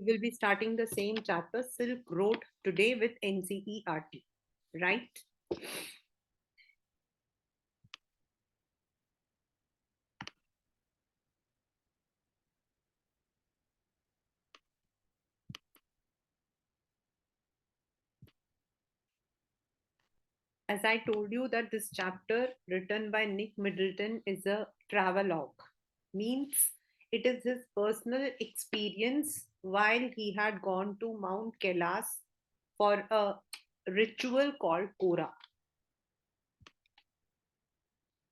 We will be starting the same chapter, Silk Road, today with NCERT, right? As I told you that this chapter written by Nick Middleton is a travelogue, means it is his personal experience while he had gone to Mount Kailas for a ritual called Kora.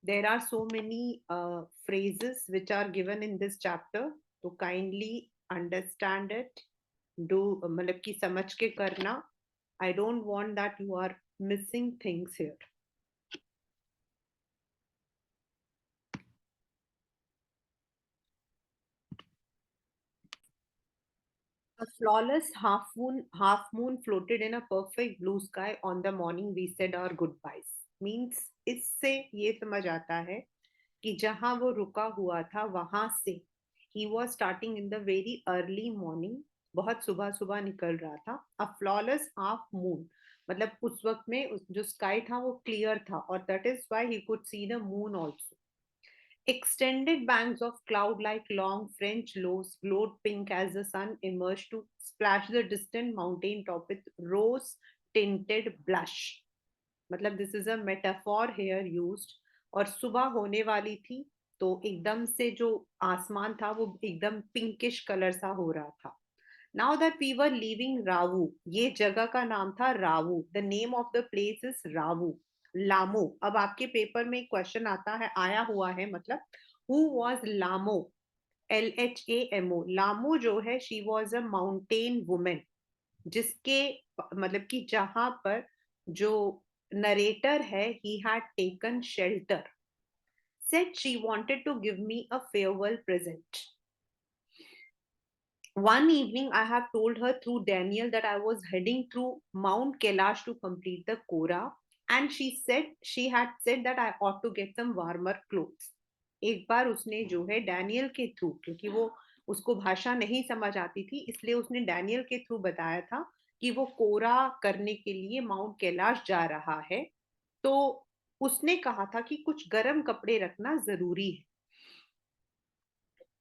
There are so many phrases which are given in this chapter, to kindly understand it, do मतलब कि समझ के करना. I don't want that you are missing things here. A flawless half moon floated in a perfect blue sky on the morning we said our goodbyes. Means इससे ये समझ आता है कि जहां वो रुका हुआ था वहां से he was starting in the very early morning. बहुत सुबह सुबह निकल रहा था. A flawless half moon मतलब उस वक्त में जो स्काई था वो क्लियर था, और that is why he could see the moon also. Extended banks of cloud like long French loaves glowed pink as the sun emerged to splash the distant mountain top with rose tinted blush. मतलब this is a metaphor here used. और सुबह होने वाली थी तो एकदम से जो आसमान था वो एकदम पिंकिश कलर सा हो रहा था. Now that we were living Rawu, ये जगह का नाम था Rawu. The name of the place is Rawu. लामो. अब आपके पेपर में क्वेश्चन आता है, आया हुआ है, मतलब हु वाज लामो. LHAMO. लामो जो है, she was a mountain women, जिसके मतलब कि जहां पर जो नरेटर है he had taken shelter. Said she wanted to give me a farewell present. One evening, I have told her through Daniel that I was heading through Mount Kailash to complete the Kora, and she had said that I ought to get some warmer clothes. एक बार उसने जो है Daniel के through, क्योंकि वो उसको भाषा नहीं समझ आती थी, इसलिए उसने डैनियल के थ्रू बताया था कि वो कोरा करने के लिए माउंट कैलाश जा रहा है. तो उसने कहा था कि कुछ गर्म कपड़े रखना जरूरी है.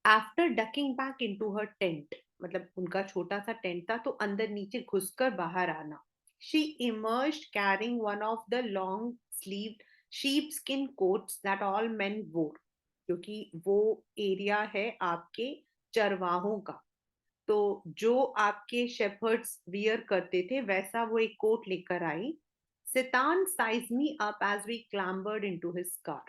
आफ्टर डकिंग बैक इनटू हर टेंट, मतलब उनका छोटा सा टेंट था तो अंदर नीचे घुसकर बाहर आना. She emerged carrying one of the long sleeved sheep skin coats that all men wore, क्योंकि वो एरिया है आपके चरवाहों का. तो जो आपके शेपर्ड्स वियर करते थे वैसा वो एक कोट लेकर आई. Sitan sized me up as we clambered into his car.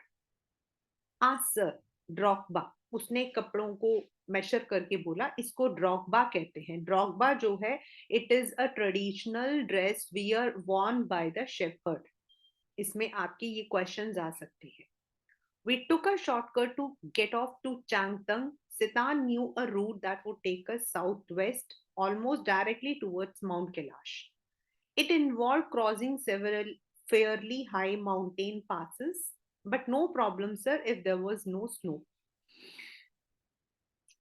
सर, ड्रॉकबा. उसने कपड़ों को मेशर करके बोला, इसको ड्रॉकबा कहते हैं. ड्रॉकबा जो है, it is a traditional dress wear worn by the shepherd. इसमें आपके ये क्वेश्चंस आ सकते हैं. We took a shortcut to get off to Changtang. Sitan knew a route that would take us southwest, almost directly towards Mount Kailash. It involved crossing several fairly high mountain passes, but no problem, sir, if there was no snow.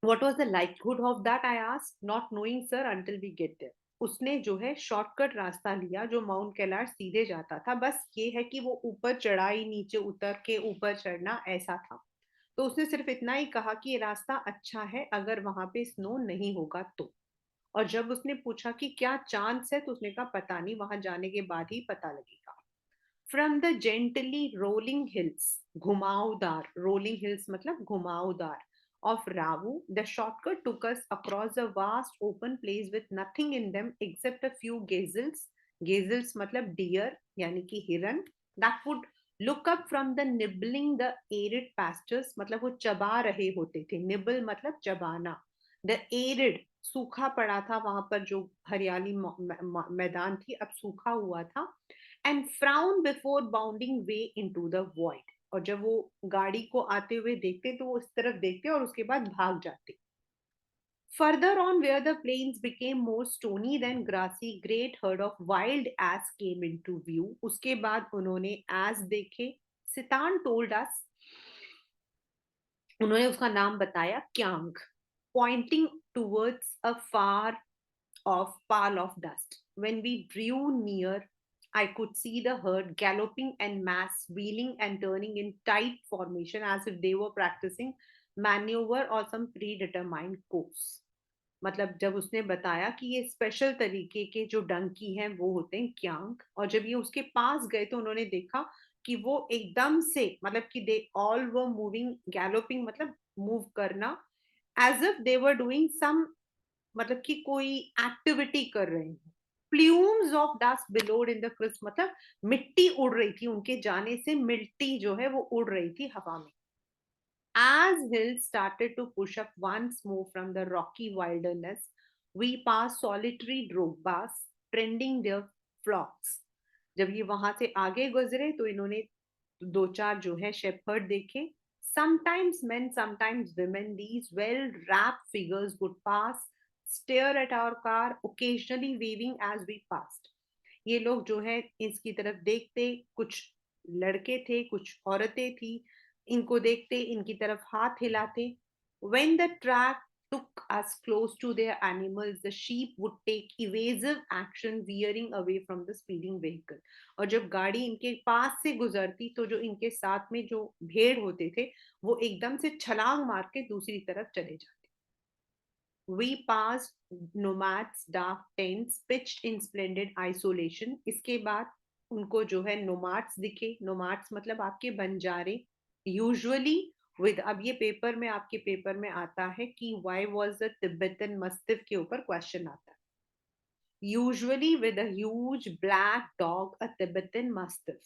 What was the likelihood of that? I asked, not knowing, sir, until we get there. उसने जो है shortcut रास्ता लिया जो mount Kailash सीधे जाता था. बस ये है कि वो ऊपर चढ़ाई, नीचे उतर के ऊपर चढ़ना, ऐसा था. तो उसने सिर्फ इतना ही कहा कि ये रास्ता अच्छा है अगर वहां पे स्नो नहीं होगा तो. और जब उसने पूछा कि क्या चांस है, तो उसने कहा पता नहीं, वहां जाने के बाद ही पता लगेगा. From the gently rolling hills, घुमावदार, रोलिंग हिल्स मतलब घुमावदार, of Ravu, the shortcut took us across a vast open place with nothing in them except a few gazelles. Gazelles मतलब deer यानी कि हिरन. That would look up from the nibbling the arid pastures, मतलब वो चबा रहे होते थे. Nibble मतलब चबाना. The arid, सूखा पड़ा था वहां पर, जो हरियाली मैदान थी अब सूखा हुआ था. And frown before bounding way into the void. और जब वो गाड़ी को आते हुए देखते तो वो इस तरफ देखते और उसके बाद भाग जाते. Further on, where the plains became more stony than grassy, great herd of wild ass came into view. उसके बाद उन्होंने ass देखे. सितान told us, उन्होंने उसका नाम बताया, Kiang, pointing towards a far of pall of dust. When we drew near, I could see the herd galloping en masse, wheeling and turning in tight formation as if they were practicing maneuver or some predetermined course. मतलब जब उसने बताया कि ये special तरीके के जो डंकी हैं वो होते हैं क्यांग, और जब ये उसके पास गए तो उन्होंने देखा कि वो एकदम से, मतलब कि they all were moving, galloping मतलब मूव करना, as if they were doing some, मतलब कि कोई एक्टिविटी कर रहे हैं. Plumes of dust billowed in the crisp, मतलब मिट्टी उड़ रही थी, उनके जाने से मिट्टी जो है वो उड़ रही थी हवा में. As hills started to push up once more from the rocky wilderness, we passed solitary drogbas trending their flocks. जब ये वहां से आगे गुजरे तो इन्होंने दो चार जो है शेपर्ड देखे. Sometimes men, sometimes women, these well-wrapped figures would pass, stare at our car, occasionally waving as we passed. ये लोग जो है इसकी तरफ देखते, कुछ लड़के थे, कुछ औरतें थी, इनको देखते, इनकी तरफ हाथ हिलाते. When the track took us close to their animals, the sheep would take evasive action, veering away from the speeding vehicle. और जब गाड़ी इनके पास से गुजरती तो जो इनके साथ में जो भेड़ होते थे वो एकदम से छलांग मार के दूसरी तरफ चले जाते. We passed nomads, dark tents pitched in splendid isolation. इसके बाद उनको जो है nomads दिखे. nomads मतलब आपके बंजारे. Usually with, अब ये पेपर में, आपके पेपर में आता है कि why was the Tibetan mastiff के ऊपर क्वेश्चन आता है. Usually with a huge black dog, a Tibetan mastiff,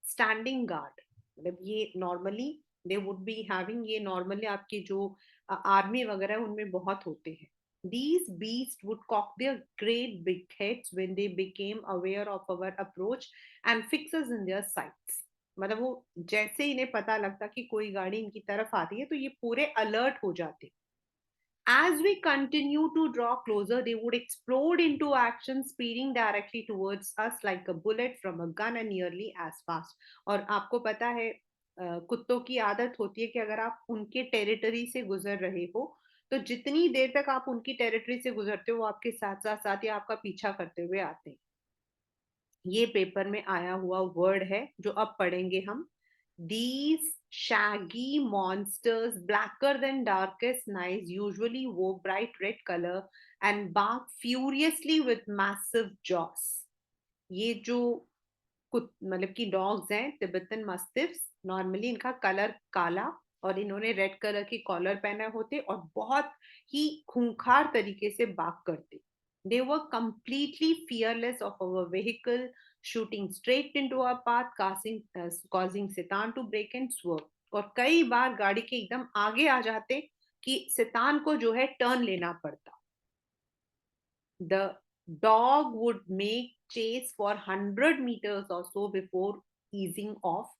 standing guard. मतलब ये normally they would be having, ये normally आपके जो आर्मी वगैरह उनमें बहुत होते हैं. These beasts would cock their great big heads when they became aware of our approach and fix us in their sights. मतलब वो जैसे इन्हें पता लगता कि कोई गाड़ी इनकी तरफ आती है तो ये पूरे अलर्ट हो जाते. As we continue to draw closer, they would explode into action, speeding directly towards us like a bullet from a gun and nearly as fast. और आपको पता है कुत्तों की आदत होती है कि अगर आप उनके टेरिटरी से गुजर रहे हो तो जितनी देर तक आप उनकी टेरिटरी से गुजरते हो वो आपके साथ साथ साथ या आपका पीछा करते हुए आते हैं. ये पेपर में आया हुआ वर्ड है जो अब पढ़ेंगे हम. These shaggy monsters, blacker than darkest night, usually wore bright red color and barked furiously with massive jaws. ये जो मतलब कि डॉग्स हैं तिब्बतन मस्टिफ्स, नॉर्मली इनका कलर काला और इन्होंने रेड कलर की कॉलर पहने होते और बहुत ही खूंखार तरीके से बाक करते. They were completely fearless of our vehicle, shooting straight into our path, causing Sitan to brake and swerve. और कई बार गाड़ी के एकदम आगे आ जाते कि सितान को जो है टर्न लेना पड़ता. The dog would make chase for 100 meters or so before easing off,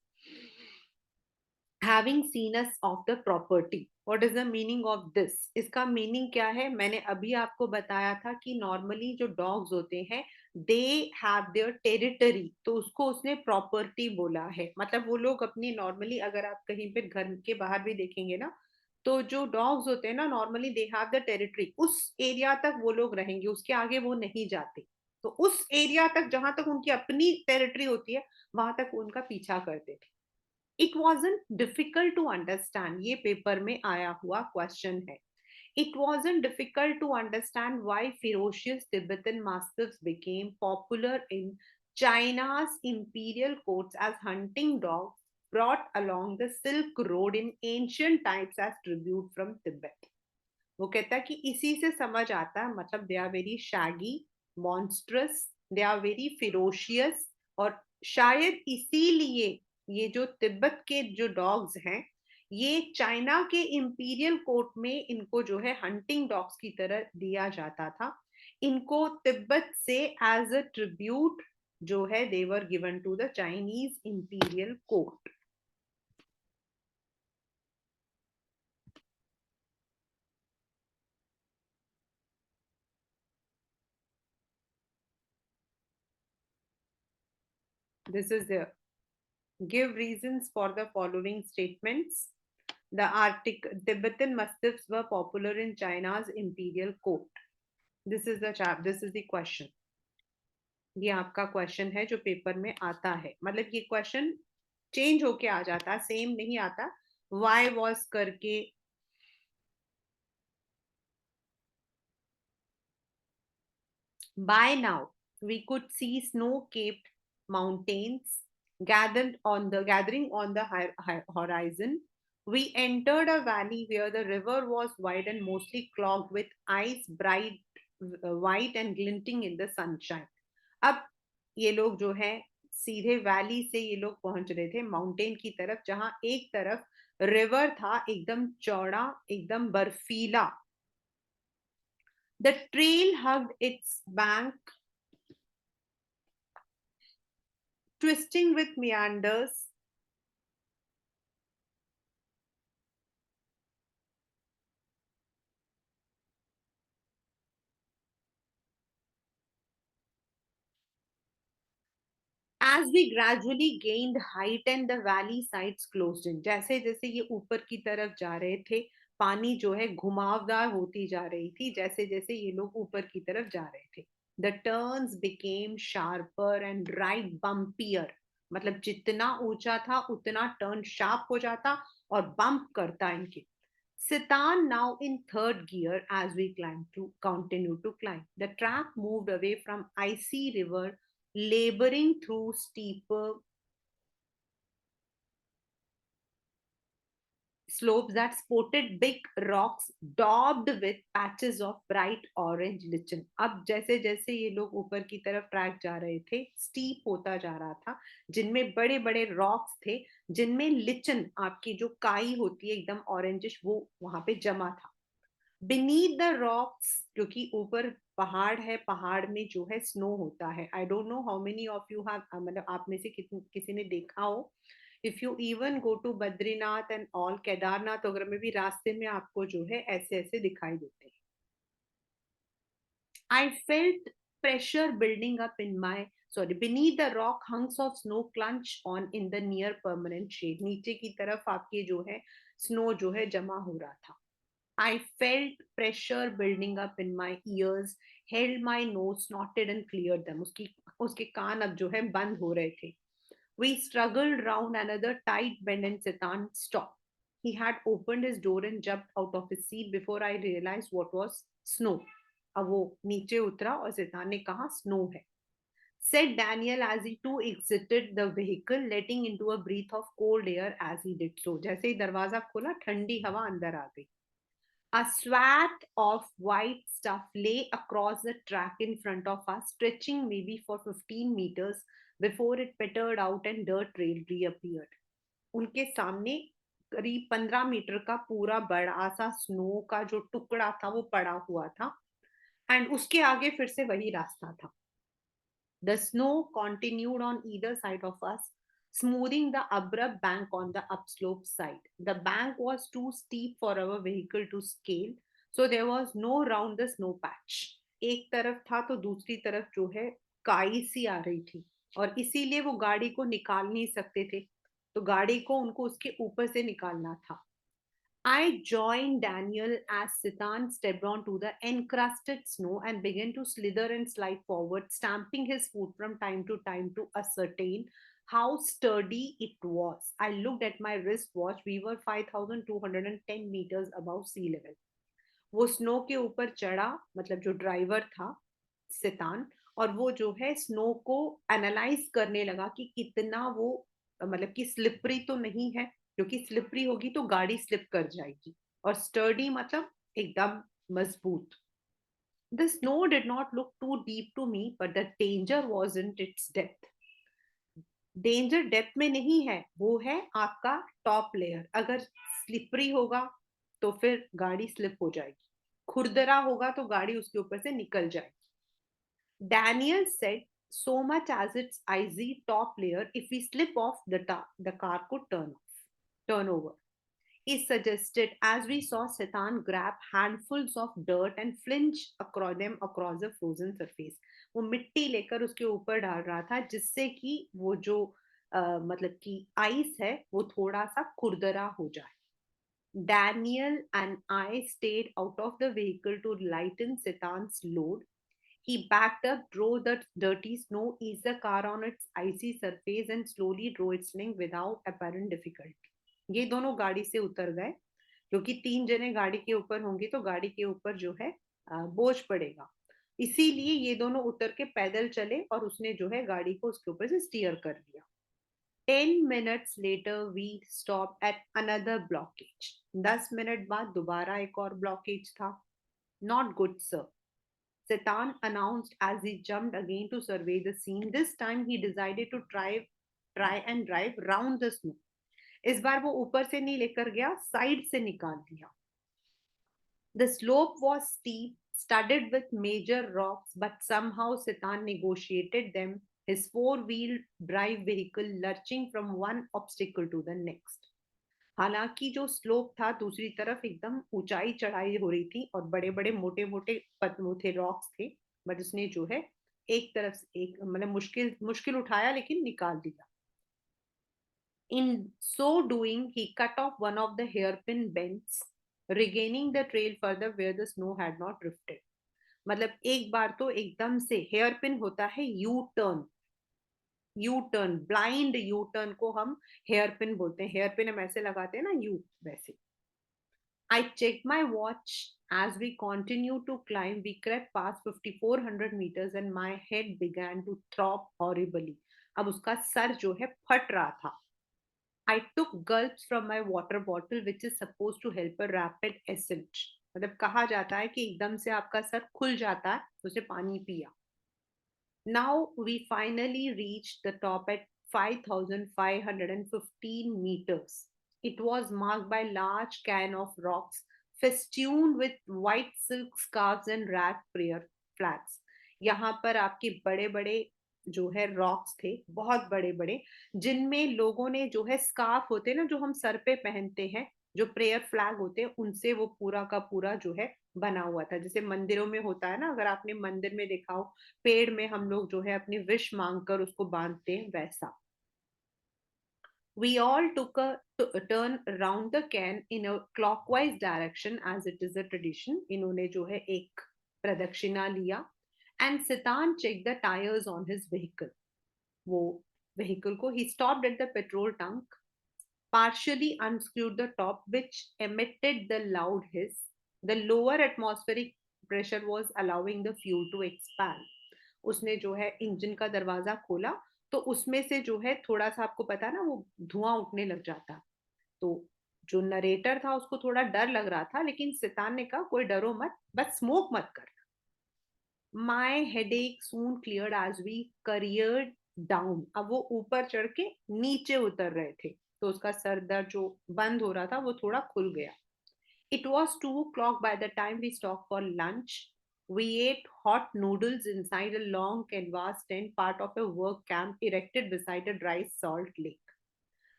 having seen us off the property. What is the meaning of this? इसका मीनिंग क्या है? मैंने अभी आपको बताया था कि नॉर्मली जो डॉग्स होते हैं दे हैव देयर टेरिटरी, तो उसको उसने प्रॉपर्टी बोला है. मतलब वो लोग अपनी नॉर्मली, अगर आप कहीं पे घर के बाहर भी देखेंगे ना, तो जो डॉग्स होते हैं ना normally they have the territory, उस एरिया तक वो लोग रहेंगे, उसके आगे वो नहीं जाते. तो उस एरिया तक जहां तक उनकी अपनी टेरिटरी होती है वहां तक उनका पीछा करते थे. It wasn't difficult to understand, ये पेपर में आया हुआ क्वेश्चन है. It wasn't difficult to understand why ferocious Tibetan mastiffs became popular in China's imperial courts as hunting dogs brought along the Silk Road in ancient times as tribute from Tibet. वो कहता है कि इसी से समझ आता है, मतलब they are very shaggy, monstrous, they are very ferocious, और शायद इसीलिए ये जो तिब्बत के जो डॉग्स हैं ये चाइना के इंपीरियल कोर्ट में इनको जो है हंटिंग डॉग्स की तरह दिया जाता था. इनको तिब्बत से एज अ ट्रिब्यूट जो है they were given to the Chinese imperial court. This is the give reasons for the following statements. The Tibetan mastiffs were popular in China's imperial court. This is the question. ये आपका question है जो paper में आता है, मतलब ये question change होके आ जाता, सेम नहीं आता। वाई वॉज करके। By now, we could see snow-capped mountains gathering on the horizon. We entered a valley where the river was wide and mostly clogged with ice, bright white and glinting in the sunshine. अब ये लोग जो है सीधे valley से ये लोग पहुंच रहे थे माउंटेन की तरफ, जहां एक तरफ रिवर था एकदम चौड़ा, एकदम बर्फीला। The trail hugged its bank, twisting with meanders. As we gradually gained height and the valley sides closed in, जैसे जैसे ये ऊपर की तरफ जा रहे थे, पानी जो है घुमावदार होती जा रही थी जैसे जैसे ये लोग ऊपर की तरफ जा रहे थे। The turns became sharper and right bumpier, मतलब जितना ऊंचा था उतना टर्न शार्प हो जाता और बम्प करता इनके। Sitan now in third gear as we continue to climb. The track moved away from icy river, laboring through steeper slopes that sported big rocks daubed with patches of bright orange lichen. अब जैसे जैसे ये लोग ऊपर की तरफ track जा रहे थे, स्टीप होता जा रहा था, जिनमें बड़े बड़े रॉक्स थे, जिनमें लिचन आपकी जो काई होती है एकदम ऑरेंजिश, वो वहां पे जमा था। बीनीथ द रॉक्स, क्योंकि ऊपर पहाड़ है, पहाड़ में जो है स्नो होता है। I don't know how many of you have, मतलब आप में से किसी ने देखा हो। If you even go to Badrinath and all, Kedarnath वगैरह में भी रास्ते में आपको जो है ऐसे ऐसे दिखाई देते हैं। I felt pressure building up in my, sorry, beneath the rock hunks of snow clunch on in the near permanent shade. नीचे की तरफ आपके जो है स्नो जो है जमा हो रहा था। I felt pressure building up in my ears, held my nose, snorted and cleared them. उसके कान अब जो है बंद हो रहे थे। We struggled round another tight bend and Sitan stopped. He had opened his door and jumped out of his seat before I realized what was snow. अब वो नीचे उतरा और सितान ने कहा स्नो है, said Daniel as he too exited the vehicle, letting into a breath of cold air as he did so. जैसे ही दरवाजा खोला ठंडी हवा अंदर आ गई। A swath of white stuff lay across the track in front of us, stretching maybe for 15 meters before it petered out and dirt trail reappeared. उनके सामने करीब 15 मीटर का पूरा बड़ा सा स्नो का जो टुकड़ा था वो पड़ा हुआ था, एंड उसके आगे फिर से वही रास्ता था। The snow continued on either side of us, smoothing the abrupt bank on the upslope side. The bank was too steep for our vehicle to scale, so there was no round the snow patch. एक तरफ था तो दूसरी तरफ जो है काई सी आ रही थी, और इसीलिए वो गाड़ी को निकाल नहीं सकते थे, तो गाड़ी को उनको उसके ऊपर से निकालना था। I joined Daniel as Sitan stepped onto the encrusted snow and began to slither and slide forward, stamping his foot from time to time to ascertain how sturdy it was. I looked at my wristwatch. We were 5,210 meters above sea level. वो snow के ऊपर चढ़ा, मतलब जो driver था सितान, और वो जो है स्नो को एनालाइज करने लगा कि कितना वो, मतलब कि स्लिपरी तो नहीं है, क्योंकि स्लिपरी होगी तो गाड़ी स्लिप कर जाएगी, और स्टर्डी मतलब एकदम मजबूत। The snow did not look too deep to me, but the danger wasn't its depth. Danger depth में नहीं है, वो है आपका टॉप लेयर। अगर स्लिपरी होगा तो फिर गाड़ी स्लिप हो जाएगी, खुरदरा होगा तो गाड़ी उसके ऊपर से निकल जाएगी। Daniel said, so much as its icy top layer, if we slip off the car could turn over. He suggested as we saw Satan grab handfuls of dirt and flinch across them across the frozen surface. वो मिट्टी लेकर उसके ऊपर डाल रहा था जिससे कि वो जो मतलब कि आइस है वो थोड़ा सा खुरदरा हो जाए। Daniel and I stayed out of the vehicle to lighten Sitan's load. He backed up, drove the dirty snow, eased the car on its icy surface, and slowly drove its length without apparent difficulty. ये दोनों गाड़ी से उतर गए, क्योंकि तीन जने गाड़ी के ऊपर होंगे तो गाड़ी के ऊपर जो है बोझ पड़ेगा। इसीलिए ये दोनों उतर के पैदल चले और उसने जो है गाड़ी को उसके ऊपर से स्टीयर कर दिया। 10 minutes later we stopped at another blockage. 10 minute बाद दोबारा एक और ब्लॉकेज था। Not good, sir, Setan announced as he jumped again to survey the scene. This time he decided to try and drive round the snow. इस बार वो ऊपर से नहीं लेकर गया, साइड से निकाल दिया। The slope was steep, studded with major rocks, but somehow Setan negotiated them, his four-wheel drive vehicle lurching from one obstacle to the next. हालांकि जो स्लोप था दूसरी तरफ एकदम ऊंचाई चढ़ाई हो रही थी और बड़े बड़े मोटे मोटे वो थे, रॉक्स थे, बट उसने जो है एक तरफ से एक मतलब मुश्किल मुश्किल उठाया लेकिन निकाल दिया। In so doing he cut off one of the hairpin bends, regaining the trail further where the snow had not drifted। मतलब एक बार तो एकदम से हेयर पिन होता है U turn, U turn, blind U turn को हम हेयर पिन बोलते हैं। हेयर पिन हम ऐसे लगाते हैं ना, यू वैसे। I checked my watch as we continued to climb. We crept past 5,400 meters and my head began to throb horribly. अब उसका सर जो है फट रहा था। I took gulps from my water bottle, which is supposed to help a rapid ascent। मतलब कहा जाता है कि एकदम से आपका सर खुल जाता है, उसे पानी पिया। Now we finally reached the top at 5,515 meters. It was marked by large cairn of rocks festooned with white silk scarves and rat prayer flags। यहाँ पर आपके बड़े बड़े जो है रॉक्स थे, बहुत बड़े बड़े, जिनमें लोगों ने जो है स्कार्फ होते हैं ना जो हम सर पे पहनते हैं, जो प्रेयर फ्लैग होते हैं, उनसे वो पूरा का पूरा जो है बना हुआ था। जैसे मंदिरों में होता है ना, अगर आपने मंदिर में देखा हो, पेड़ में हम लोग जो है अपनी विश मांगकर उसको बांधते हैं, वैसा। We all took a turn around the can in a clockwise direction as it is a tradition। इन्होंने जो है एक प्रदक्षिणा लिया। And Sitan checked the tires on his vehicle। वो vehicle को he stopped at the petrol tank, partially unscrewed the top, which emitted the loud hiss. The lower atmospheric pressure was allowing the fuel to expand। उसने जो है engine का दरवाजा खोला तो उसमें से जो है थोड़ा सा, आपको पता है ना, वो धुआं उठने लग जाता। तो जो नरेटर था उसको थोड़ा डर लग रहा था, लेकिन सितान ने कहा कोई डरो मत, बस स्मोक मत कर। My headache soon cleared as we careered down। अब वो ऊपर चढ़ के नीचे उतर रहे थे तो उसका सर दर्द जो बंद हो रहा था वो थोड़ा खुल गया। It was 2 o'clock by the time we stopped for lunch। We ate hot noodles inside a long canvas tent, part of a work camp erected beside a dry salt lake।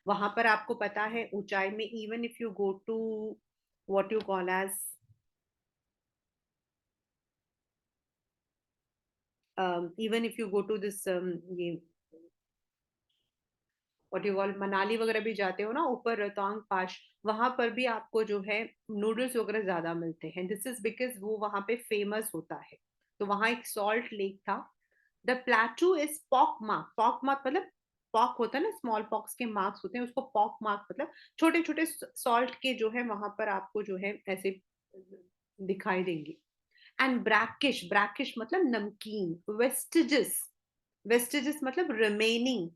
वहां पर आपको पता है ऊंचाई में, even if you go to what you call as even if you go to this ये what you call, Manali वगैरह भी जाते हो ना ऊपर रोहतांग पास, वहां पर भी आपको जो है नूडल्स वगैरह ज्यादा मिलते हैं। दिस इज बिकॉज वो वहां पे फेमस होता है। तो वहां एक सॉल्ट लेक था। The प्लेटू is pock mark. Pock mark मतलब पॉक होता है ना, स्मॉल पॉक्स के मार्क्स होते हैं, उसको पॉक मार्क मतलब छोटे छोटे सॉल्ट के जो है वहां पर आपको जो है ऐसे दिखाई देंगे। एंड ब्रैकिश, ब्रैकिश मतलब नमकीन। वेस्टिजेस, वेस्टिजेस मतलब remaining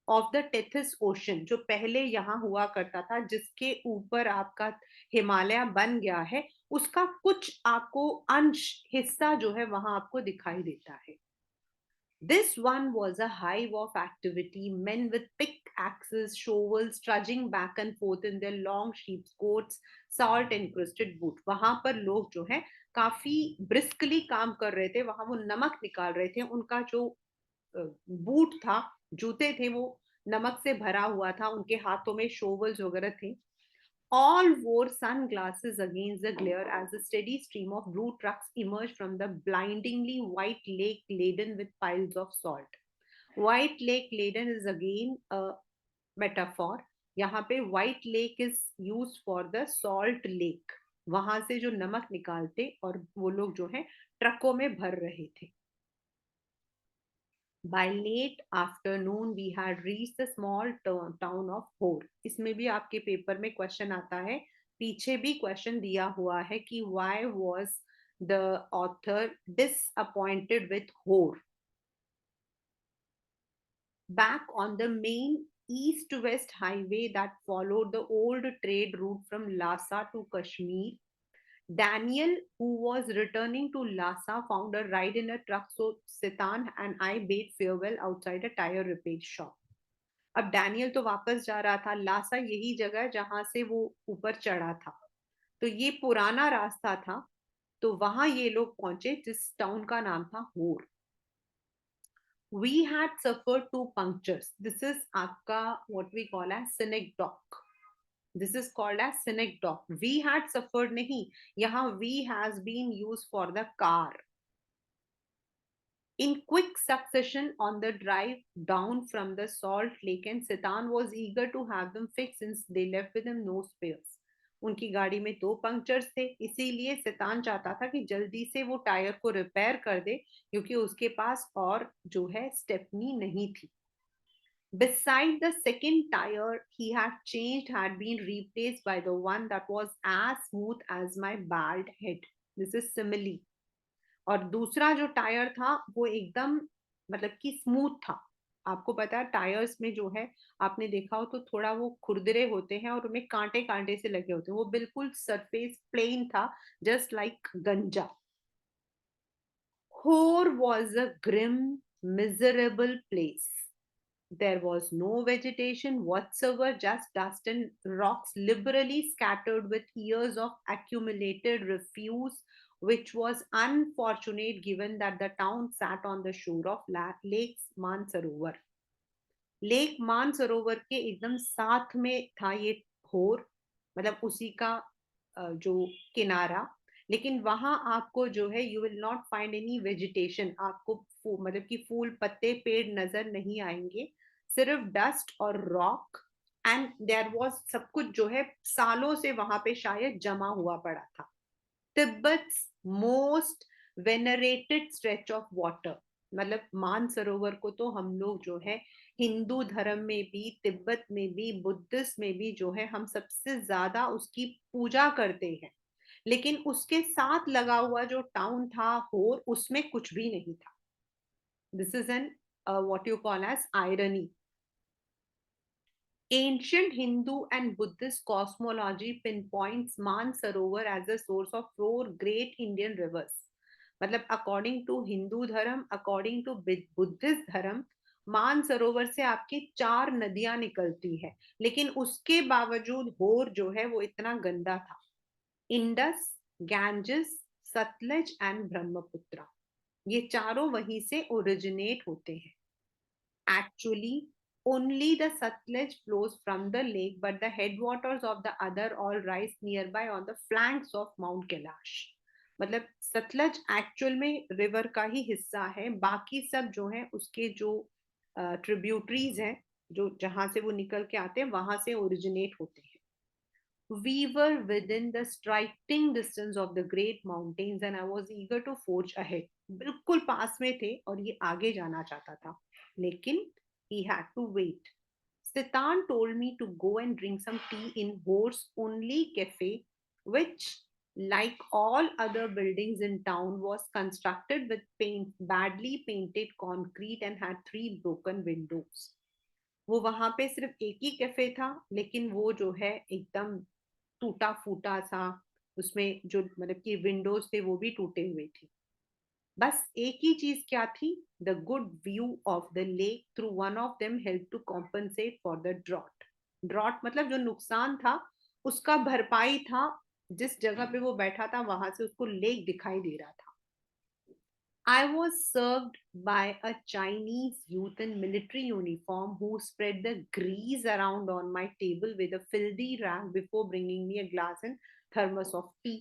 of the Tethys ocean, जो पहले यहाँ हुआ करता था, जिसके ऊपर आपका हिमालय बन गया है, उसका कुछ आपको अंश, हिस्सा जो है वहां आपको दिखाई देता है। This one was a hive of activity, men with pickaxes, shovels, trudging back and forth in their long sheep's coats, salt encrusted boot। वहां पर लोग जो है काफी ब्रिस्कली काम कर रहे थे, वहां वो नमक निकाल रहे थे। उनका जो बूट था, जूते थे, वो नमक से भरा हुआ था। उनके हाथों में शोवल्स वगैरह थे। All wore sunglasses against the glare as a steady stream of blue trucks emerged from the blindingly white lake laden with piles of salt। White lake laden is again a metaphor। यहाँ पे white lake is use for the salt lake, वहां से जो नमक निकालते और वो लोग जो है ट्रकों में भर रहे थे। By late afternoon we had reached the small town of Hor। इसमें भी आपके पेपर में क्वेश्चन आता है, पीछे भी क्वेश्चन दिया हुआ है कि why was the author disappointed with Hor। Back on the main east-west highway that followed the old trade route from Lhasa to Kashmir, Daniel, who was returning to Lhasa, found a ride in a truck, so Sitan and I bade farewell outside a tire repair shop। अब Daniel तो वापस जा रहा था, लासा यही जगह जहां से वो ऊपर चढ़ा था, तो ये पुराना रास्ता था, तो वहां ये लोग पहुंचे जिस टाउन का नाम था होर। We had suffered two punctures। This is आपका what we call as synecdoche। This is called as synecdoche। We had suffered नहीं, यहाँ we has been used for the car। In quick succession on the drive down from the Salt Lake, and Sitan was eager to have them fixed since they left with him no spares। उनकी गाड़ी में दो punctures थे, इसीलिए सितान चाहता था कि जल्दी से वो टायर को रिपेयर कर दे, क्योंकि उसके पास और जो है स्टेपनी नहीं थी। Beside the second tire he had changed had been replaced by the one that was as smooth as my bald head। This is simile। और दूसरा जो टायर था वो एकदम मतलब कि स्मूथ था। आपको पता है टायर्स में जो है, आपने देखा हो तो थोड़ा वो खुरदरे होते हैं और उनमें कांटे कांटे से लगे होते हैं, वो बिल्कुल सरफेस प्लेन था, जस्ट लाइक गंजा। Hor was a grim miserable place. There was no vegetation whatsoever, just dust and rocks liberally scattered with years of accumulated refuse, which was unfortunate given that the town sat on the shore of Lake Mansarovar। Lake Mansarovar के एकदम साथ में था ये होर, मतलब उसी का जो किनारा। लेकिन वहां आपको जो है you will not find any vegetation, आपको मतलब कि फूल पत्ते पेड़ नजर नहीं आएंगे, सिर्फ डस्ट और रॉक। एंड देयर वाज सब कुछ जो है सालों से वहां पे शायद जमा हुआ पड़ा था। Tibet's most venerated stretch of water, मतलब मानसरोवर को तो हम लोग जो है हिंदू धर्म में भी, तिब्बत में भी, बुद्धिस्ट में भी जो है हम सबसे ज्यादा उसकी पूजा करते हैं। लेकिन उसके साथ लगा हुआ जो टाउन था होर, उसमें कुछ भी नहीं था। This is an what you call as irony. Ancient Hindu and Buddhist cosmology pinpoints Mansarovar as a source of four great Indian rivers। मतलब अकॉर्डिंग टू हिंदू धर्म, अकॉर्डिंग टू बुद्धिस्ट धर्म, मानसरोवर से आपकी चार नदियां निकलती है, लेकिन उसके बावजूद होर जो है वो इतना गंदा था। Indus, Ganges, Sutlej and Brahmaputra, ये चारों वहीं से ओरिजिनेट होते हैं। Actually, only the Satluj flows from the lake, but the headwaters of the other all rise nearby on the flanks of Mount Kailash। मतलब सतलज एक्चुअल में रिवर का ही हिस्सा है, बाकी सब जो है उसके जो ट्रिब्यूटरीज हैं, जो जहां से वो निकल के आते हैं वहां से ओरिजिनेट होते हैं। We were within the striking distance of the great mountains and I was eager to forge ahead। बिल्कुल पास में थे और ये आगे जाना चाहता था, लेकिन he had to wait। Sitan told me to go and drink some tea in Horse Only Cafe, which, like all other buildings in town, was constructed with badly painted concrete and had three broken windows। वो वहां पे सिर्फ एक ही cafe था, लेकिन वो जो है एकदम टूटा फूटा सा, उसमें जो मतलब कि विंडोज थे वो भी टूटे हुए थे। बस एक ही चीज क्या थी, the good view of the lake through one of them help to compensate for the drought. Drought मतलब जो नुकसान था उसका भरपाई था, जिस जगह पे वो बैठा था वहां से उसको लेक दिखाई दे रहा था। I was served by a Chinese youth in military uniform who spread the grease around on my table with a filthy rag before bringing me a glass and thermos of tea।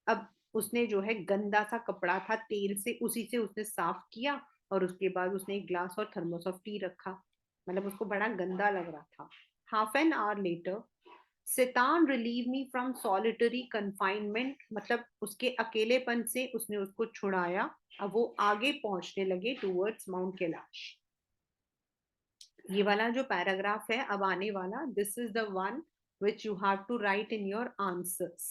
अब उसने जो है गंदा सा कपड़ा था तेल से, उसी से उसने साफ किया और उसके बाद उसने एक ग्लास और थर्मोस ऑफ टी रखा। मतलब उसको बड़ा गंदा लग रहा था। Half an hour later, Sitan relieved me from solitary confinement, मतलब उसके अकेलेपन से उसने उसको छुड़ाया. अब वो आगे पहुंचने लगे टूवर्ड्स माउंट कैलाश. ये वाला जो पैराग्राफ है अब आने वाला, this is the one which you have to write in your answers.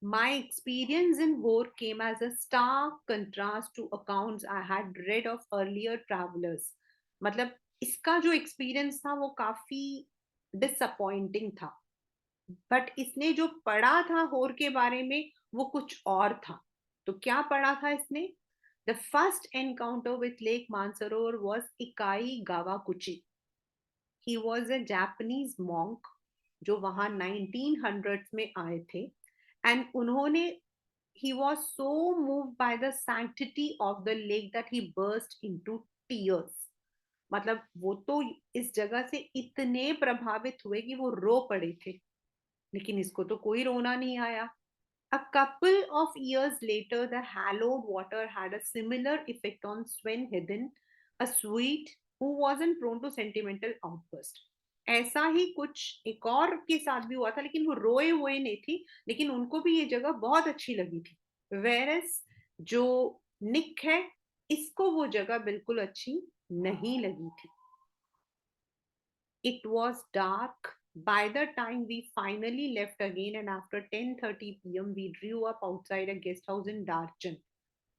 My experience in Hor came as a stark contrast to accounts I had read of earlier travelers. मतलब इसका जो एक्सपीरियंस था वो काफी डिसअपॉइंटिंग था. But इसने जो पढ़ा था होर के बारे में वो कुछ और था. तो क्या पढ़ा था इसने? The first encounter with lake Manasarovar was Ekai Kawaguchi. He was a Japanese monk जो वहां 1900s में आए थे. एंड उन्होंने, he was so moved by the sanctity of the lake that he burst into tears. मतलब वो तो इस जगह से इतने प्रभावित हुए कि वो रो पड़े थे. लेकिन इसको तो कोई रोना नहीं आया. A couple of years later, the hallowed water had a similar effect on Sven Hedin, a Swede who wasn't prone to sentimental outburst. ऐसा ही कुछ एक और के साथ भी हुआ था, लेकिन वो रोए हुए नहीं थी, लेकिन उनको भी ये जगह बहुत अच्छी लगी थी. वेरस जो निक है, इसको वो जगह बिल्कुल अच्छी नहीं लगी थी. It was dark by the time we finally left again, and after 10:30 p.m. we drew up outside a guest house in Darchen.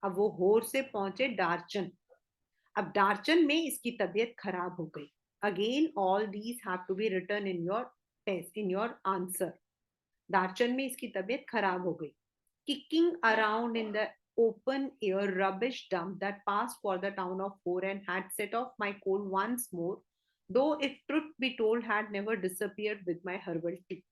अब वो होर से पहुंचे डार्चन. अब डार्चन में इसकी तबीयत खराब हो गई. Again all these have to be written in your test, in your answer. Darchen में इसकी तबीयत खराब हो गई. Kicking around in the open air rubbish dump that passed for the town of Hor and had set off my cold once more, though if truth be told had never disappeared with my herbal tea.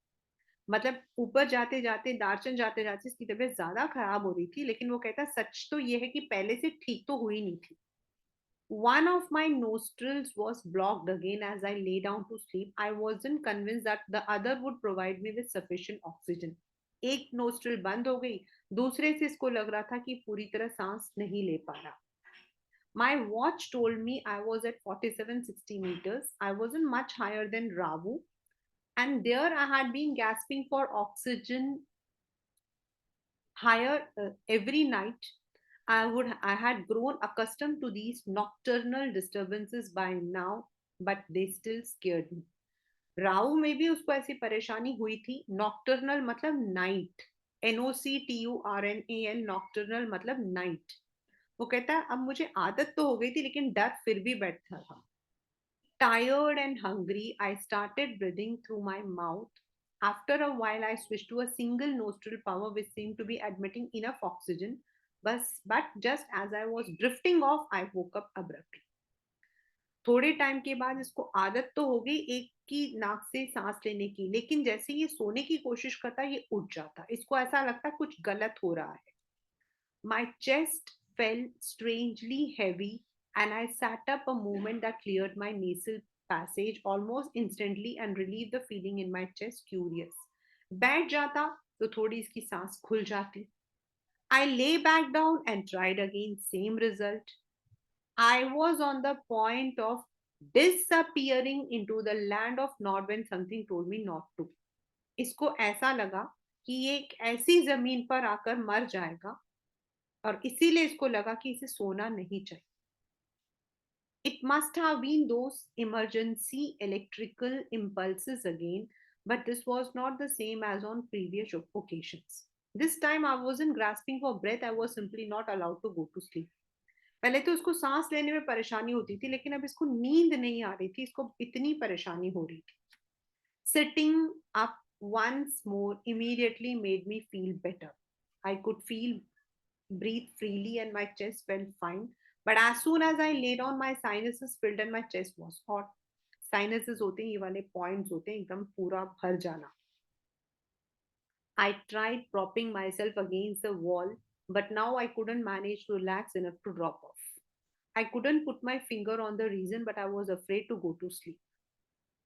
मतलब ऊपर जाते जाते, दार्चन जाते जाते इसकी तबीयत ज्यादा खराब हो रही थी, लेकिन वो कहता सच तो ये है कि पहले से ठीक तो हुई नहीं थी. One of my nostrils was blocked again as I lay down to sleep. I wasn't convinced that the other would provide me with sufficient oxygen. एक नोस्ट्रिल बंद हो गई, दूसरे से इसको लग रहा था कि पूरी तरह सांस नहीं ले पा रहा. My watch told me I was at 4760 meters. I wasn't much higher than Ravu, and there I had been gasping for oxygen higher every night. I had grown accustomed to these nocturnal disturbances by now, but they still scared me. Rahu में भी उसको ऐसी परेशानी हुई थी. Nocturnal मतलब night, NOCTURNAL, nocturnal मतलब night. वो कहता है अब मुझे आदत तो हो गई थी, लेकिन डर फिर भी बैठता था. Tired and hungry, I started breathing through my mouth. After a while, I switched to a single nostril power, which seemed to be admitting enough oxygen. But just as I was drifting off, I woke up abruptly. थोड़े time के बाद इसको आदत तो हो गई एक की नाक से सांस लेने की, लेकिन जैसे ये सोने की कोशिश करता ये उठ जाता. इसको ऐसा लगता कुछ गलत हो रहा है. My chest felt strangely heavy, and I sat up a moment that cleared my nasal passage almost instantly and relieved the feeling in my chest. Curious. बैठ जाता तो थोड़ी इसकी सांस खुल जाती. I lay back down and tried again. Same result. I was on the point of disappearing into the land of Nod when something told me not to. इसको ऐसा लगा कि ये एक ऐसी जमीन पर आकर मर जाएगा, और इसीलिए इसको लगा कि इसे सोना नहीं चाहिए. It must have been those emergency electrical impulses again, but this was not the same as on previous occasions. This time I wasn't grasping for breath, I was simply not allowed to go to sleep. पहले तो उसको सांस लेने में परेशानी होती थी, लेकिन अब इसको नींद नहीं आ रही थी, इसको इतनी परेशानी हो रही थी. Sitting up once more immediately made me feel better. I could breathe freely and my chest felt fine. But as soon as I lay down, my sinuses filled and my chest was hot. Sinuses होते हैं ये वाले points होते हैं एकदम पूरा भर जाना. I tried propping myself against the wall, but now I couldn't manage to relax enough to drop off. I couldn't put my finger on the reason, but I was afraid to go to sleep.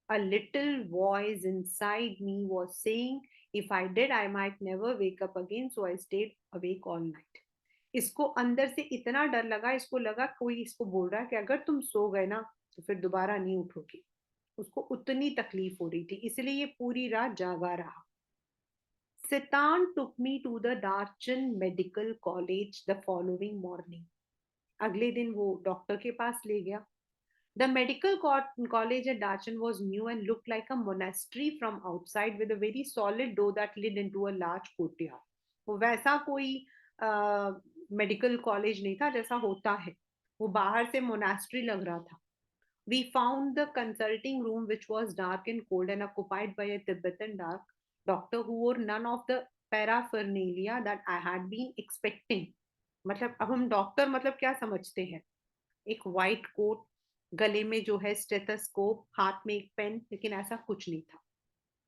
A little voice inside me was saying if I did, I might never wake up again, so I stayed awake all night. इसको अंदर से इतना डर लगा, इसको लगा कोई इसको बोल रहा है कि अगर तुम सो गए ना तो फिर दोबारा नहीं उठोगे. उसको उतनी तकलीफ हो रही थी, इसलिए ये पूरी रात जागा रहा. सितान took me to the Darchan Medical College the following morning. अगले दिन वो डॉक्टर के पास ले गया. The medical college at Darchan was new and looked like a monastery from outside with a very solid door that led into a large courtyard. वो वैसा कोई medical college नहीं था जैसा होता है, वो बाहर से मोनास्ट्री लग रहा था. We found the consulting room, which was dark and cold and occupied by a Tibetan doctor who wore none of the paraphernalia that I had been expecting. मतलब अब हम डॉक्टर मतलब क्या समझते हैं? एक वाइट कोट, गले में जो है स्टेथोस्कोप, हाथ में एक पेन, लेकिन ऐसा कुछ नहीं था.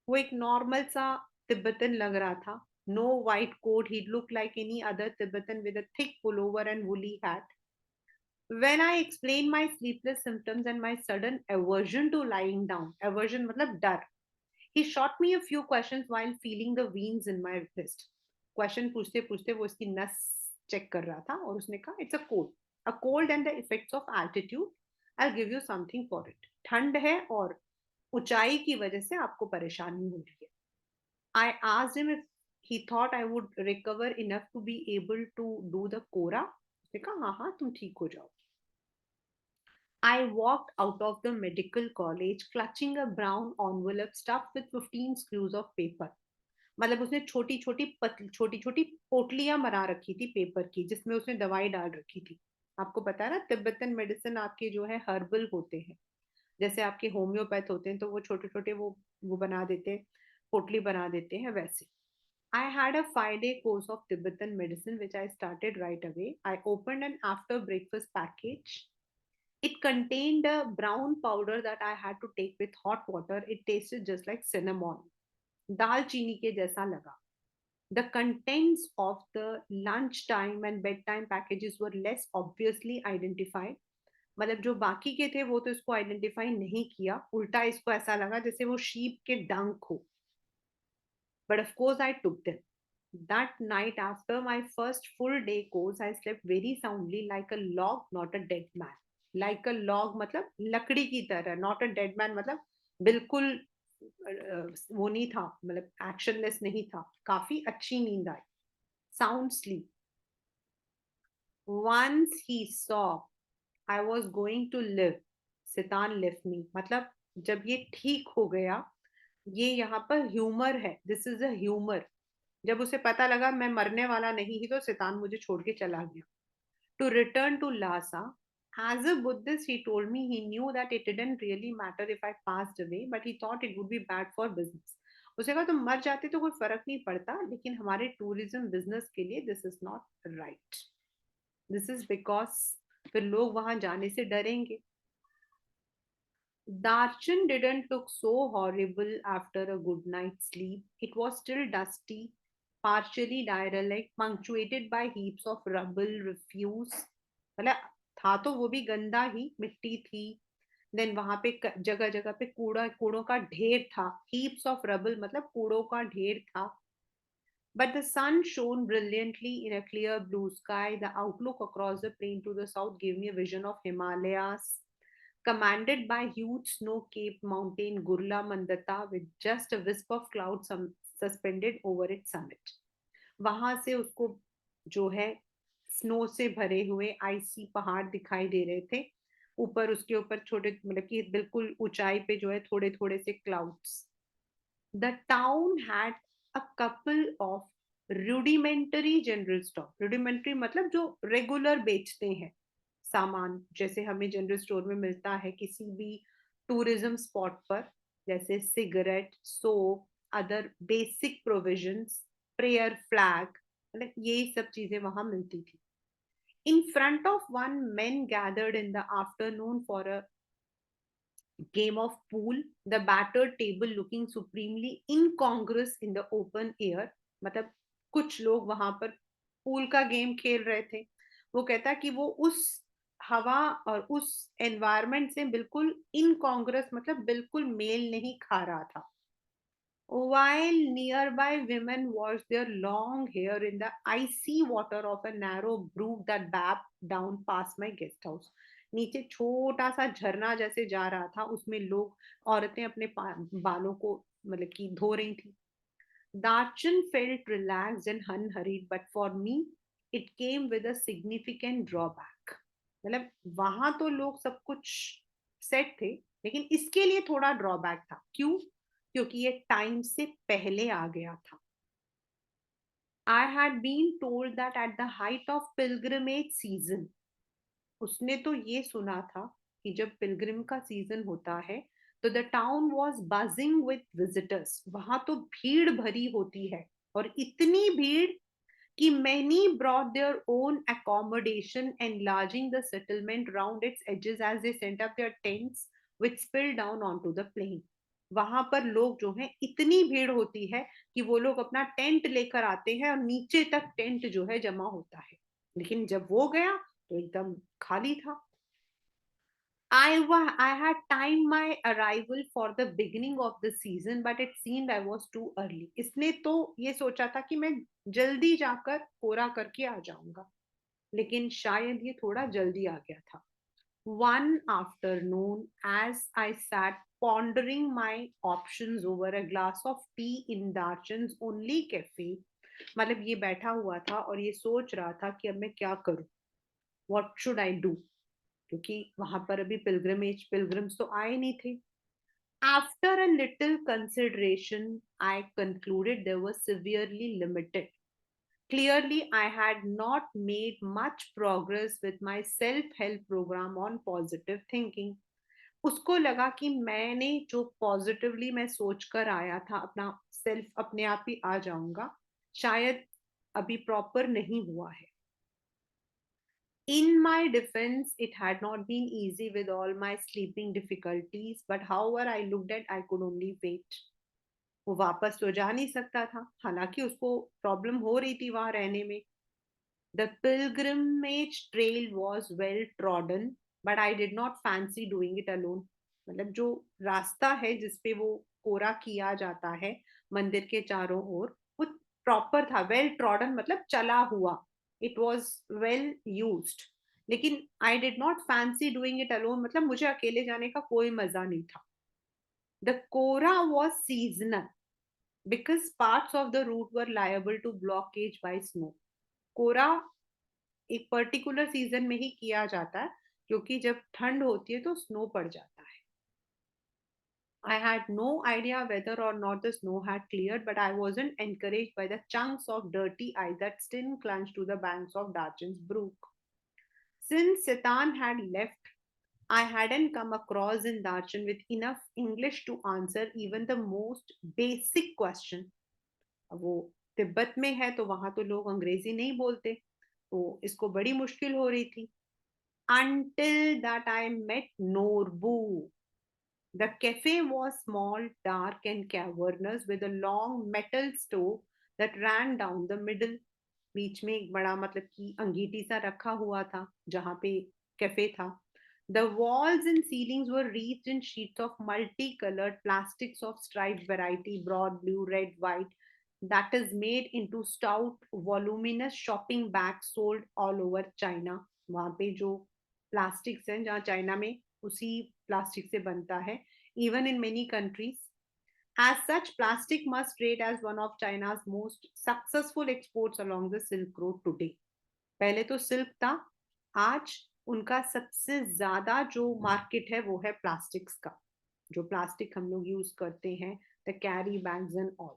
वो एक नॉर्मल सा तिब्बतन लग रहा था. No white coat, he look like any other Tibetan with a thick pullover and woolly hat. When I explained my sleepless symptoms and my sudden aversion to lying down, aversion मतलब डर, he shot me a few questions while feeling the veins in my wrist. Question पूछते पूछते वो इसकी नस check कर रहा था और उसने कहा it's a cold and the effects of altitude. I'll give you something for it. ठंड है और ऊंचाई की वजह से आपको परेशानी हो रही है. I asked him if he thought I would recover enough to be able to do the Kora. उसने कहा हाँ हाँ तुम ठीक हो जाओ. I walked out of the medical college clutching a brown envelope stuffed with 15 screws of paper. मतलब उसने छोटी छोटी छोटी छोटी पोटलियां बना रखी थी पेपर की, जिसमें उसने दवाई डाल रखी थी. आपको पता है ना, तिब्बतन मेडिसिन आपके जो है हर्बल होते हैं. जैसे आपके होम्योपैथ होते हैं तो वो छोटे छोटे वो बना देते हैं, पोटली बना देते हैं वैसे. I had a 5-day course of Tibetan medicine which I started right away. I opened an after breakfast package. It contained a brown powder that I had to take with hot water. It tasted just like cinnamon. दालचीनी के जैसा लगा. The contents of the lunchtime and bedtime packages were less obviously identified. मतलब जो बाकी के थे वो तो इसको आइडेंटिफाई नहीं किया, उल्टा इसको ऐसा लगा जैसे वो शीप के डंक हो. But of course I took them. That night after my first full day course, I slept very soundly like a log, not a dead man. Like a log मतलब लकड़ी की तरह, not a dead man मतलब बिल्कुल वो नहीं था, मतलब एक्शनलेस नहीं था. काफी अच्छी नींद आई. Sound sleep. Once he saw I was going to live, Sitan left me. मतलब जब ये ठीक हो गया, ये यहाँ पर ह्यूमर है. This is a humour. जब उसे पता लगा मैं मरने वाला नहीं ही तो सितान मुझे छोड़ के चला गया. To return to Lhasa, as a Buddhist, he told me he knew that it didn't really matter if I passed away, but he thought it would be bad for business. उसे कहा तुम मर जाते तो कोई फर्क नहीं पड़ता, लेकिन हमारे टूरिज्म बिजनेस के लिए this is not right. This is because फिर लोग वहां जाने से डरेंगे. Darchan didn't look so horrible after a good night's sleep. It was still dusty, partially derelict, punctuated by heaps of rubble, refuse. मतलब था तो वो भी गंदा ही, मिट्टी थी. देन वहां पे जगह जगह पे कूड़ों का ढेर था. हीप्स ऑफ रबल मतलब कूड़ों का ढेर था. But the sun shone brilliantly in a clear blue sky. The outlook across the plain to the south gave me a vision of Himalayas, commanded by huge snow-capped mountain Gurla Mandata with just a wisp of clouds suspended over its summit. वहां से उसको जो है snow से भरे हुए आइसी पहाड़ दिखाई दे रहे थे. ऊपर उसके ऊपर छोटे मतलब कि बिल्कुल ऊंचाई पे जो है थोड़े थोड़े से clouds. The town had a couple of rudimentary general store. Rudimentary मतलब जो रेगुलर बेचते हैं सामान, जैसे हमें जनरल स्टोर में मिलता है किसी भी टूरिज्म स्पॉट पर, जैसे cigarette, soap, other basic provisions, prayer flag, मतलब यही सब चीजें वहां मिलती थी. In front of one, men gathered in the afternoon for a game of pool, the battered table looking supremely incongruous in the open air. मतलब कुछ लोग वहां पर पूल का गेम खेल रहे थे. वो कहता कि वो उस हवा और उस एनवायरनमेंट से बिल्कुल इनकॉन्ग्रेस मतलब बिल्कुल मेल नहीं खा रहा था. While nearby women washed their long hair in the icy water of a narrow brook that babbed down past my guest house. नीचे छोटा सा झरना जैसे जा रहा था, उसमें लोग औरतें अपने बालों को मतलब कि धो रही थी. Darchan felt relaxed and unhurried, but for me, it came with a significant drawback. मतलब वहां तो लोग सब कुछ सेट थे, लेकिन इसके लिए थोड़ा ड्रॉबैक था. क्यों? क्योंकि ये टाइम से पहले आ गया था. I had been told that at the height of pilgrimage season, उसने तो ये सुना था कि जब पिलग्रिम का सीजन होता है तो the town was buzzing with visitors, वहां तो भीड़ भरी होती है. और इतनी भीड़ कि many brought their own accommodation, enlarging the settlement round its edges as they sent up their tents, which spilled down onto the plain. वहां पर लोग जो हैं, इतनी भीड़ होती है कि वो लोग अपना टेंट लेकर आते हैं और नीचे तक टेंट जो है जमा होता है. लेकिन जब वो गया तो एकदम खाली था. I had timed my arrival for the beginning of the season, but it seemed I was too early. इसने तो ये सोचा था कि मैं जल्दी जाकर पूरा करके आ जाऊंगा, लेकिन शायद ये थोड़ा जल्दी आ गया था. One afternoon, as I sat pondering my options over a glass of tea in Darchan's only cafe, मतलब ये बैठा हुआ था और ये सोच रहा था कि अब मैं क्या करूं. What should I do? क्योंकि वहां पर अभी पिलग्रिम्स तो आए नहीं थे. After a little consideration, I concluded they were severely limited. Clearly, I had not made much progress with my self-help program on positive thinking. उसको लगा कि मैंने जो पॉजिटिवली मैं सोच कर आया था, अपना सेल्फ अपने आप ही आ जाऊंगा, शायद अभी प्रॉपर नहीं हुआ है. In my defense, it had not been easy with all my sleeping difficulties, but however I looked at, I could only wait. वो वापस तो जा नहीं सकता था, हालांकि उसको प्रॉब्लम हो रही थी वहां रहने में. The pilgrimage trail was well trodden, but I did not fancy doing it alone. मतलब जो रास्ता है जिसपे वो कोरा किया जाता है मंदिर के चारों ओर, वो प्रॉपर था. वेल ट्रॉडन मतलब चला हुआ. It was well used. लेकिन I did not fancy doing it alone, मतलब मुझे अकेले जाने का कोई मजा नहीं था. The kora was seasonal because parts of the route were liable to blockage by snow. कोरा एक पर्टिकुलर सीजन में ही किया जाता है, क्योंकि जब ठंड होती है तो स्नो पड़ जाता है. I had no idea whether or not the snow had cleared, but I wasn't encouraged by the chunks of dirty ice that still clung to the banks of Darchan's brook. Since Sitan had left, I hadn't come across in Darchan with enough English to answer even the most basic question. अब वो तिब्बत में है तो वहां तो लोग अंग्रेजी नहीं बोलते, तो इसको बड़ी मुश्किल हो रही थी. Until that I met Norbu. The cafe was small, dark, and cavernous with a long metal stove that ran down the middle. बीच में एक बड़ा मतलब कि अंगीठी सा रखा हुआ था जहाँ पे कैफे था. The walls and ceilings were wreathed in sheets of multicolored plastics of striped variety, broad blue, red, white, that is made into stout, voluminous shopping bags sold all over China. वहाँ पे जो plastics हैं जहाँ China में उसी plastic से बनता है. Even in many countries, as such, plastic must rate as one of China's most successful exports along the Silk Road today. पहले तो सिल्क था, आज उनका सबसे ज्यादा जो मार्केट है वो है प्लास्टिक्स का. जो प्लास्टिक हम लोग यूज करते हैं, the carry bags and all.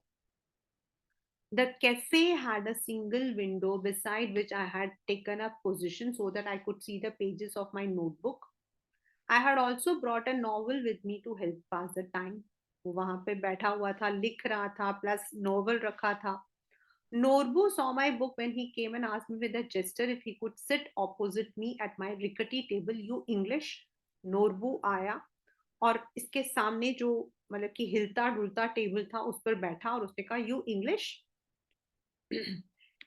The cafe had a single window beside which I had taken up position so that I could see the pages of my notebook. I had also brought a novel with me to help pass the time. वो वहां पे बैठा हुआ था, लिख रहा था, plus novel रखा था. Norbu saw my book when he came and asked me with a gesture if he could sit opposite me at my rickety table. You English? Norbu आया और इसके सामने जो मतलब कि हिलता डुलता टेबल था उस पर बैठा और उसने कहा, you English?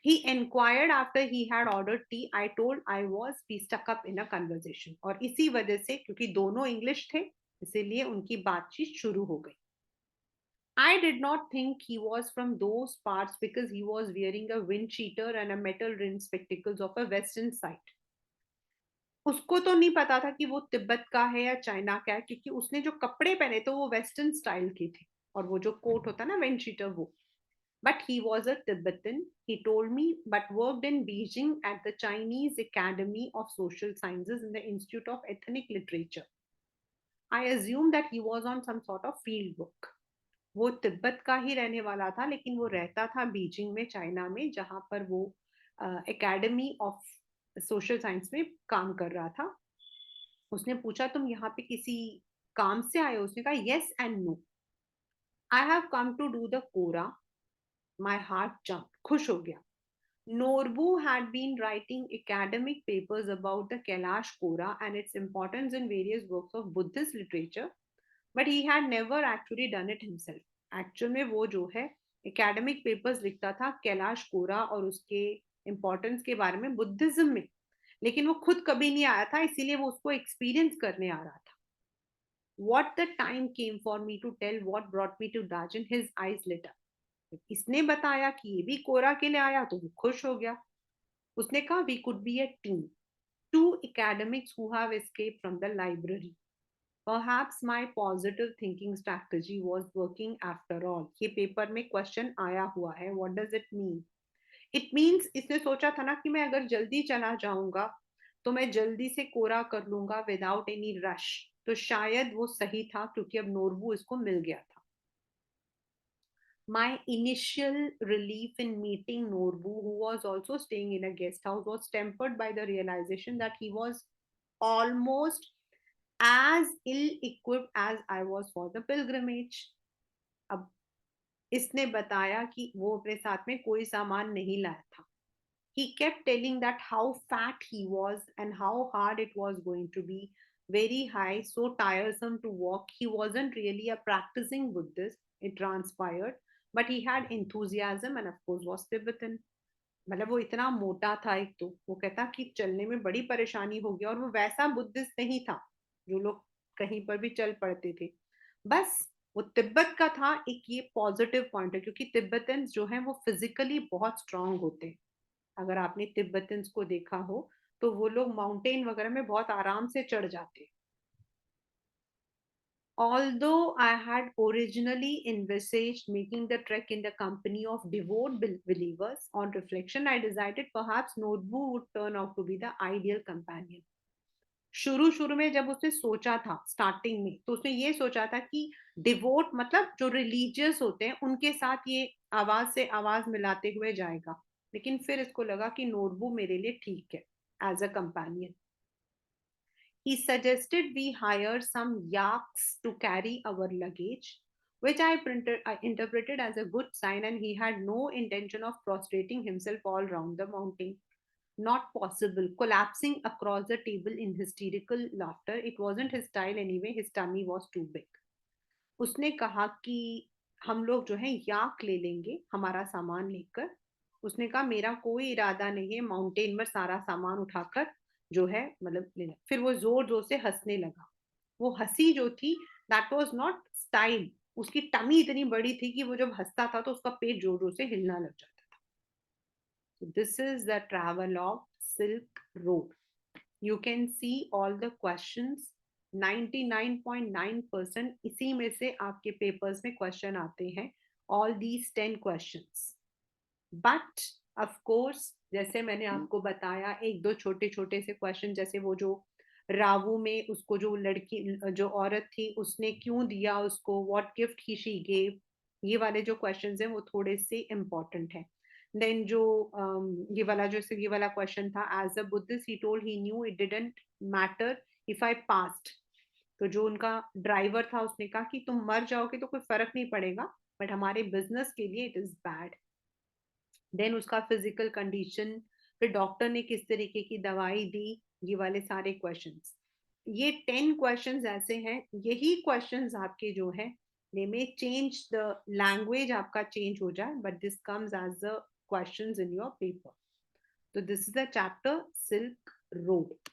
He inquired after he had ordered tea. I told I was. We stuck up in a conversation. और इसी वजह से क्योंकि दोनों इंग्लिश थे, इसीलिए उनकी बातचीत शुरू हो गई. I did not think he was from those parts because he was wearing a wind cheater and a metal rimmed spectacles of a western site. उसको तो नहीं पता था कि वो तिब्बत का है या चाइना का है, क्योंकि उसने जो कपड़े पहने थे वो वेस्टर्न स्टाइल के थे, और वो जो कोट होता है ना विंड शीटर वो। But he was a Tibetan, he told me, but worked in Beijing at the Chinese Academy of Social Sciences in the Institute of Ethnic Literature. I assume that he was on some sort of field work. वो तिब्बत का ही रहने वाला था, लेकिन वो रहता था Beijing में, चाइना में, जहां पर वो एकेडमी ऑफ सोशल साइंस में काम कर रहा था। उसने पूछा तुम यहाँ पे किसी काम से आए हो? उसने कहा yes and no. I have come to do the kora. My heart jump, खुश हो गया। Norbu had been writing academic papers about the Kailash Kora and its importance in various works of Buddhist literature, but he had never actually done it himself. Actual में वो जो है academic papers लिखता था कैलाश कोरा और उसके importance के बारे में बुद्धिज्म में, लेकिन वो खुद कभी नहीं आया था, इसीलिए वो उसको एक्सपीरियंस करने आ रहा था। What the time came for me to tell what brought me to Dajan, his eyes lit up. इसने बताया कि ये भी कोरा के लिए आया तो वो खुश हो गया। उसने कहा we could be a team, two academics who have escaped from the library. Perhaps my positive thinking strategy was working after all. ये पेपर में क्वेश्चन आया हुआ है, what does it mean? It means इसने सोचा था ना कि मैं अगर जल्दी चला जाऊंगा तो मैं जल्दी से कोरा कर लूंगा विदाउट एनी रश, तो शायद वो सही था, क्योंकि अब नोरबू इसको मिल गया था। My initial relief in meeting Norbu, who was also staying in a guest house, was tempered by the realization that he was almost as ill equipped as I was for the pilgrimage. अब इसने बताया कि वो अपने साथ में कोई सामान नहीं लाया था। He kept telling that how fat he was and how hard it was going to be, very high, so tiresome to walk. He wasn't really a practicing Buddhist, it transpired, but he had enthusiasm and, of course, was Tibetan. मतलब वो इतना मोटा था, एक तो वो कहता कि चलने में बड़ी परेशानी हो गया, और वो वैसा बुद्धिस्ट नहीं था जो लोग कहीं पर भी चल पड़ते थे। बस वो तिब्बत का था। एक ये पॉजिटिव पॉइंट है, क्योंकि तिब्बतन्स जो हैं वो फिजिकली बहुत स्ट्रांग होते हैं। अगर आपने तिब्बतन्स को देखा हो तो वो लोग माउंटेन वगैरह में बहुत आराम से चढ़ जाते। Although I had originally envisaged making the trek in the company of devout believers, on reflection I decided perhaps Norbu would turn out to be the ideal companion. शुरू शुरू में जब उसने सोचा था स्टार्टिंग में, तो उसने ये सोचा था कि डिवोट मतलब जो रिलीजियस होते हैं उनके साथ ये आवाज से आवाज मिलाते हुए जाएगा, लेकिन फिर इसको लगा कि नोटबू मेरे लिए ठीक है as a companion. He suggested we hire some yaks to carry our luggage, which I interpreted as a good sign, and he had no intention of prostrating himself all round the mountain. Not possible. Collapsing across the table in hysterical laughter. It wasn't his style anyway. His tummy was too big. उसने कहा कि हम लोग जो है याक ले लेंगे हमारा सामान लेकर। उसने कहा मेरा कोई इरादा नहीं है माउंटेन में सारा सामान उठाकर जो है मतलब लेना। फिर वो जोर जोर से हंसने लगा। वो हंसी जो थी दैट वाज नॉट स्टाइल। उसकी टमी इतनी बड़ी थी कि वो जब हंसता था तो उसका पेट जोर जोर से हिलना लग जाता था। This is the travel of silk road. You can see all the questions. 99.9% इसी में से आपके पेपर्स में क्वेश्चन आते हैं, all these 10 questions. But of course जैसे मैंने आपको बताया एक दो छोटे छोटे से क्वेश्चन, जैसे वो जो रावू में उसको जो लड़की जो औरत थी उसने क्यों दिया उसको, what gift he she gave, ये वाले जो क्वेश्चंस हैं वो थोड़े से इम्पोर्टेंट हैं। देन जो ये वाला क्वेश्चन था, as a Buddhist he told he knew it didn't matter if I passed. तो जो उनका ड्राइवर था उसने कहा कि तुम मर जाओगे तो कोई फर्क नहीं पड़ेगा, बट हमारे बिजनेस के लिए इट इज बैड। देन उसका फिजिकल कंडीशन, फिर डॉक्टर ने किस तरीके की दवाई दी, ये वाले सारे क्वेश्चंस। ये 10 क्वेश्चंस ऐसे हैं, यही क्वेश्चंस आपके जो है they may change the language, आपका चेंज हो जाए, but this comes as a questions in your paper. तो this is the chapter silk road.